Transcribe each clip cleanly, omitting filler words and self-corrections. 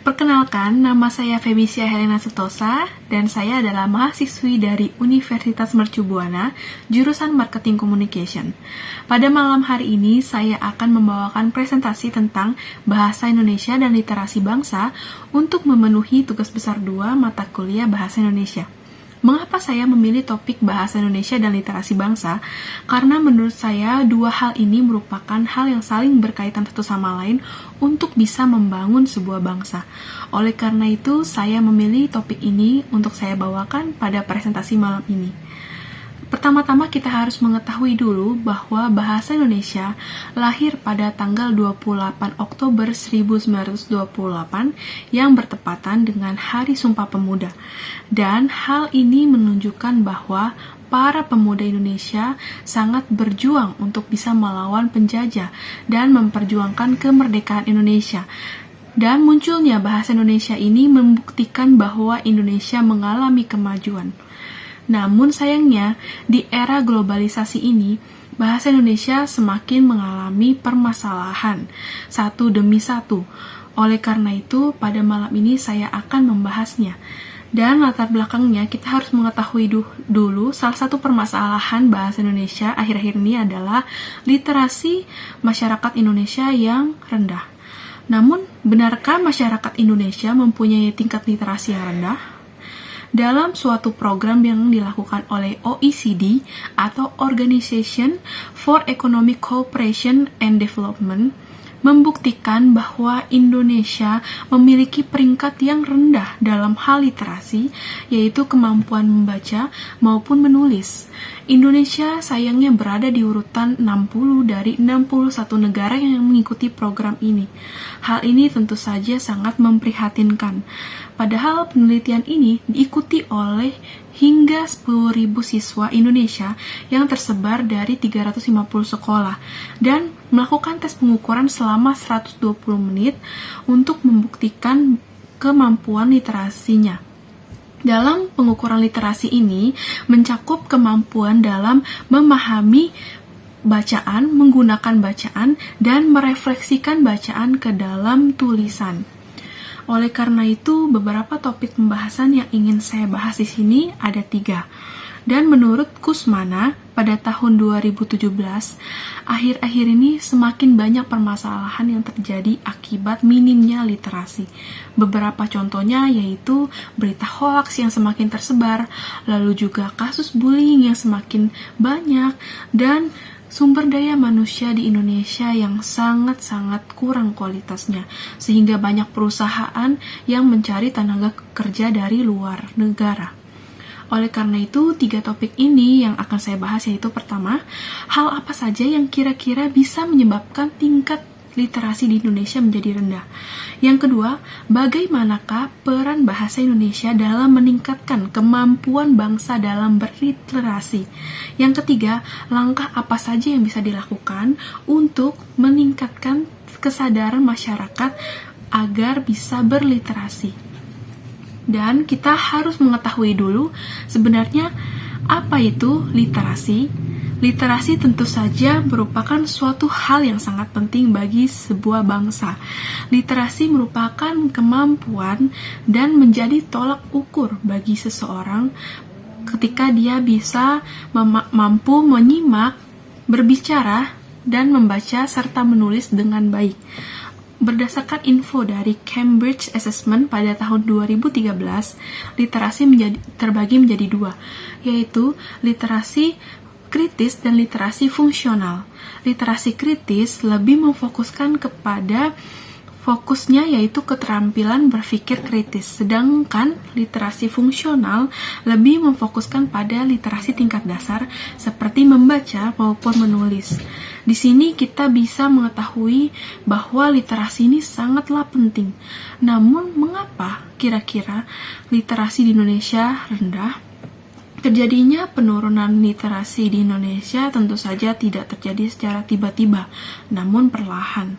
Perkenalkan, nama saya Febisia Helena Sutosa dan saya adalah mahasiswi dari Universitas Mercu Buana, jurusan Marketing Communication. Pada malam hari ini, saya akan membawakan presentasi tentang Bahasa Indonesia dan Literasi Bangsa untuk memenuhi tugas besar 2 mata kuliah Bahasa Indonesia. Mengapa saya memilih topik Bahasa Indonesia dan Literasi Bangsa? Karena menurut saya dua hal ini merupakan hal yang saling berkaitan satu sama lain untuk bisa membangun sebuah bangsa. Oleh karena itu, saya memilih topik ini untuk saya bawakan pada presentasi malam ini. Pertama-tama kita harus mengetahui dulu bahwa bahasa Indonesia lahir pada tanggal 28 Oktober 1928 yang bertepatan dengan Hari Sumpah Pemuda. Dan hal ini menunjukkan bahwa para pemuda Indonesia sangat berjuang untuk bisa melawan penjajah dan memperjuangkan kemerdekaan Indonesia. Dan munculnya bahasa Indonesia ini membuktikan bahwa Indonesia mengalami kemajuan. Namun sayangnya, di era globalisasi ini, bahasa Indonesia semakin mengalami permasalahan satu demi satu. Oleh karena itu, pada malam ini saya akan membahasnya. Dan latar belakangnya kita harus mengetahui dulu salah satu permasalahan bahasa Indonesia akhir-akhir ini adalah literasi masyarakat Indonesia yang rendah. Namun, benarkah masyarakat Indonesia mempunyai tingkat literasi yang rendah? Dalam suatu program yang dilakukan oleh OECD atau Organization for Economic Cooperation and Development membuktikan bahwa Indonesia memiliki peringkat yang rendah dalam hal literasi, yaitu kemampuan membaca maupun menulis. Indonesia sayangnya berada di urutan 60 dari 61 negara yang mengikuti program ini. Hal ini tentu saja sangat memprihatinkan. Padahal penelitian ini diikuti oleh hingga 10.000 siswa Indonesia yang tersebar dari 350 sekolah dan melakukan tes pengukuran selama 120 menit untuk membuktikan kemampuan literasinya. Dalam pengukuran literasi ini mencakup kemampuan dalam memahami bacaan, menggunakan bacaan, dan merefleksikan bacaan ke dalam tulisan. Oleh karena itu, beberapa topik pembahasan yang ingin saya bahas di sini ada 3. Dan menurut Kusmana, pada tahun 2017, akhir-akhir ini semakin banyak permasalahan yang terjadi akibat minimnya literasi. Beberapa contohnya yaitu berita hoaks yang semakin tersebar, lalu juga kasus bullying yang semakin banyak, dan sumber daya manusia di Indonesia yang sangat-sangat kurang kualitasnya, sehingga banyak perusahaan yang mencari tenaga kerja dari luar negara. Oleh karena itu, 3 topik ini yang akan saya bahas yaitu pertama, hal apa saja yang kira-kira bisa menyebabkan tingkat literasi di Indonesia menjadi rendah. Yang kedua, bagaimanakah peran bahasa Indonesia dalam meningkatkan kemampuan bangsa dalam berliterasi. Yang ketiga, langkah apa saja yang bisa dilakukan untuk meningkatkan kesadaran masyarakat agar bisa berliterasi. Dan kita harus mengetahui dulu sebenarnya apa itu literasi. Literasi tentu saja merupakan suatu hal yang sangat penting bagi sebuah bangsa. Literasi merupakan kemampuan dan menjadi tolak ukur bagi seseorang ketika dia bisa mampu menyimak, berbicara, dan membaca serta menulis dengan baik. Berdasarkan info dari Cambridge Assessment pada tahun 2013, literasi terbagi menjadi 2, yaitu literasi kritis dan literasi fungsional. Literasi kritis lebih memfokuskan kepada fokusnya yaitu keterampilan berpikir kritis, sedangkan literasi fungsional lebih memfokuskan pada literasi tingkat dasar seperti membaca maupun menulis. Di sini kita bisa mengetahui bahwa literasi ini sangatlah penting. Namun, mengapa kira-kira literasi di Indonesia rendah? Terjadinya penurunan literasi di Indonesia tentu saja tidak terjadi secara tiba-tiba, namun perlahan.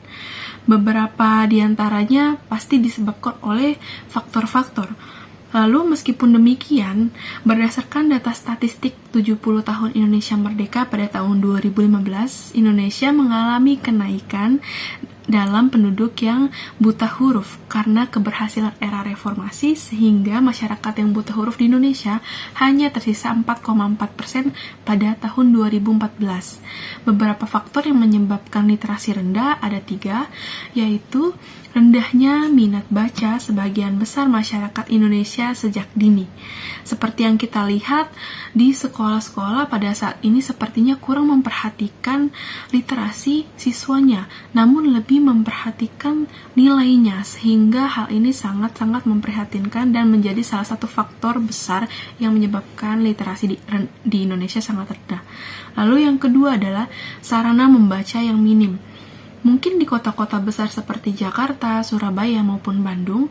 Beberapa di antaranya pasti disebabkan oleh faktor-faktor. Lalu meskipun demikian, berdasarkan data statistik 70 tahun Indonesia Merdeka pada tahun 2015, Indonesia mengalami kenaikan dalam penduduk yang buta huruf karena keberhasilan era reformasi, sehingga masyarakat yang buta huruf di Indonesia hanya tersisa 4,4% pada tahun 2014. Beberapa faktor yang menyebabkan literasi rendah ada 3, yaitu rendahnya minat baca sebagian besar masyarakat Indonesia sejak dini. Seperti yang kita lihat di sekolah-sekolah pada saat ini sepertinya kurang memperhatikan literasi siswanya, namun lebih memperhatikan nilainya, sehingga hal ini sangat-sangat memprihatinkan dan menjadi salah satu faktor besar yang menyebabkan literasi di Indonesia sangat rendah. Lalu yang kedua adalah sarana membaca yang minim. Mungkin di kota-kota besar seperti Jakarta, Surabaya, maupun Bandung,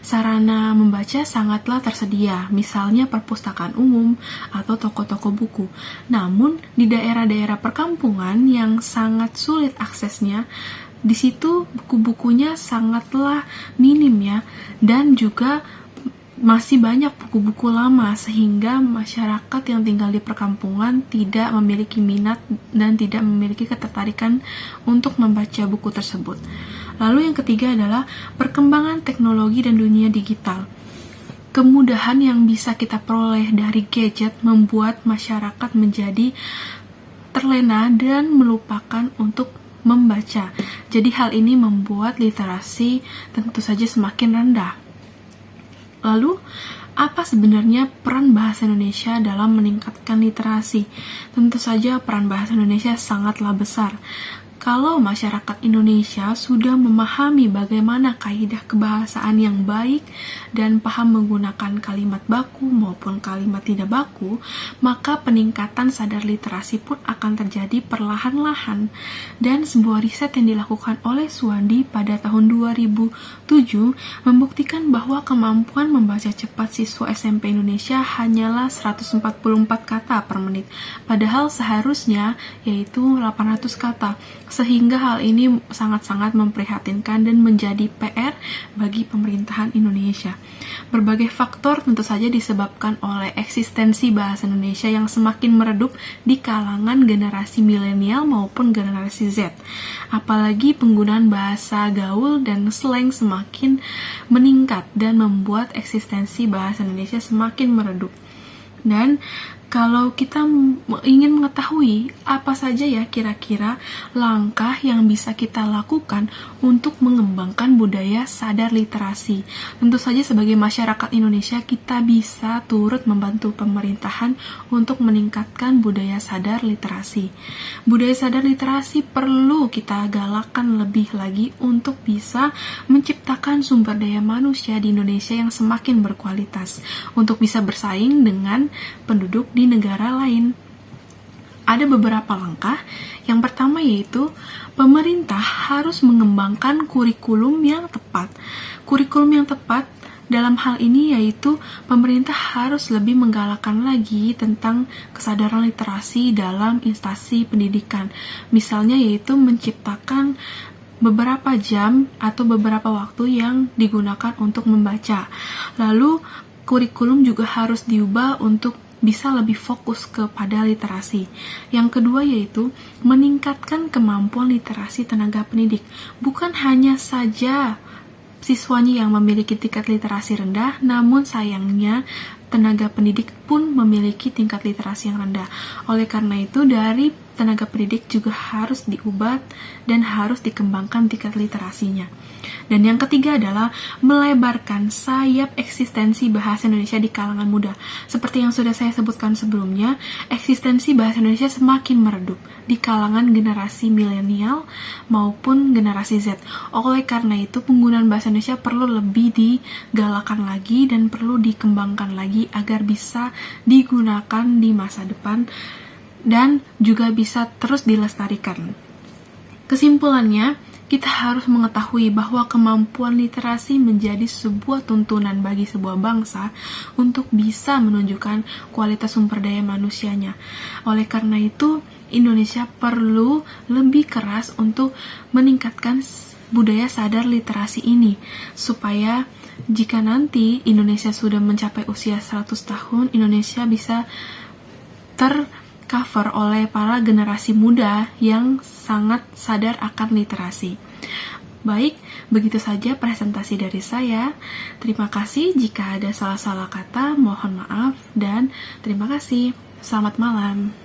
sarana membaca sangatlah tersedia, misalnya perpustakaan umum atau toko-toko buku. Namun, di daerah-daerah perkampungan yang sangat sulit aksesnya, di situ buku-bukunya sangatlah minim ya, dan juga masih banyak buku-buku lama, sehingga masyarakat yang tinggal di perkampungan tidak memiliki minat dan tidak memiliki ketertarikan untuk membaca buku tersebut. Lalu yang ketiga adalah perkembangan teknologi dan dunia digital. Kemudahan yang bisa kita peroleh dari gadget membuat masyarakat menjadi terlena dan melupakan untuk membaca. Jadi hal ini membuat literasi tentu saja semakin rendah. Lalu, apa sebenarnya peran bahasa Indonesia dalam meningkatkan literasi? Tentu saja peran bahasa Indonesia sangatlah besar. Kalau masyarakat Indonesia sudah memahami bagaimana kaidah kebahasaan yang baik dan paham menggunakan kalimat baku maupun kalimat tidak baku, maka peningkatan sadar literasi pun akan terjadi perlahan-lahan. Dan sebuah riset yang dilakukan oleh Suwandi pada tahun 2007 membuktikan bahwa kemampuan membaca cepat siswa SMP Indonesia hanyalah 144 kata per menit, padahal seharusnya yaitu 800 kata. Sehingga hal ini sangat-sangat memprihatinkan dan menjadi PR bagi pemerintahan Indonesia. Berbagai faktor tentu saja disebabkan oleh eksistensi bahasa Indonesia yang semakin meredup di kalangan generasi milenial maupun generasi Z. Apalagi penggunaan bahasa gaul dan slang semakin meningkat dan membuat eksistensi bahasa Indonesia semakin meredup. Dan kalau kita ingin mengetahui apa saja ya kira-kira langkah yang bisa kita lakukan untuk mengembangkan budaya sadar literasi, tentu saja sebagai masyarakat Indonesia kita bisa turut membantu pemerintahan untuk meningkatkan budaya sadar literasi. Budaya sadar literasi perlu kita galakkan lebih lagi untuk bisa menciptakan sumber daya manusia di Indonesia yang semakin berkualitas untuk bisa bersaing dengan penduduk di negara lain. Ada beberapa langkah. Yang pertama yaitu pemerintah harus mengembangkan kurikulum yang tepat. Kurikulum yang tepat dalam hal ini yaitu pemerintah harus lebih menggalakkan lagi tentang kesadaran literasi dalam instansi pendidikan. Misalnya yaitu menciptakan beberapa jam atau beberapa waktu yang digunakan untuk membaca. Lalu kurikulum juga harus diubah untuk bisa lebih fokus kepada literasi. Yang kedua yaitu meningkatkan kemampuan literasi tenaga pendidik. Bukan hanya saja siswanya yang memiliki tingkat literasi rendah, namun sayangnya tenaga pendidik pun memiliki tingkat literasi yang rendah. Oleh karena itu, dari tenaga pendidik juga harus diubah dan harus dikembangkan tingkat literasinya. Dan yang ketiga adalah melebarkan sayap eksistensi bahasa Indonesia di kalangan muda. Seperti yang sudah saya sebutkan sebelumnya, eksistensi bahasa Indonesia semakin meredup di kalangan generasi milenial maupun generasi Z. Oleh karena itu, penggunaan bahasa Indonesia perlu lebih digalakan lagi dan perlu dikembangkan lagi agar bisa digunakan di masa depan dan juga bisa terus dilestarikan. Kesimpulannya, kita harus mengetahui bahwa kemampuan literasi menjadi sebuah tuntunan bagi sebuah bangsa untuk bisa menunjukkan kualitas sumber daya manusianya. Oleh karena itu, Indonesia perlu lebih keras untuk meningkatkan budaya sadar literasi ini, supaya jika nanti Indonesia sudah mencapai usia 100 tahun, Indonesia bisa tercover oleh para generasi muda yang sangat sadar akan literasi. Baik, begitu saja presentasi dari saya. Terima kasih jika ada salah-salah kata, mohon maaf, dan terima kasih. Selamat malam.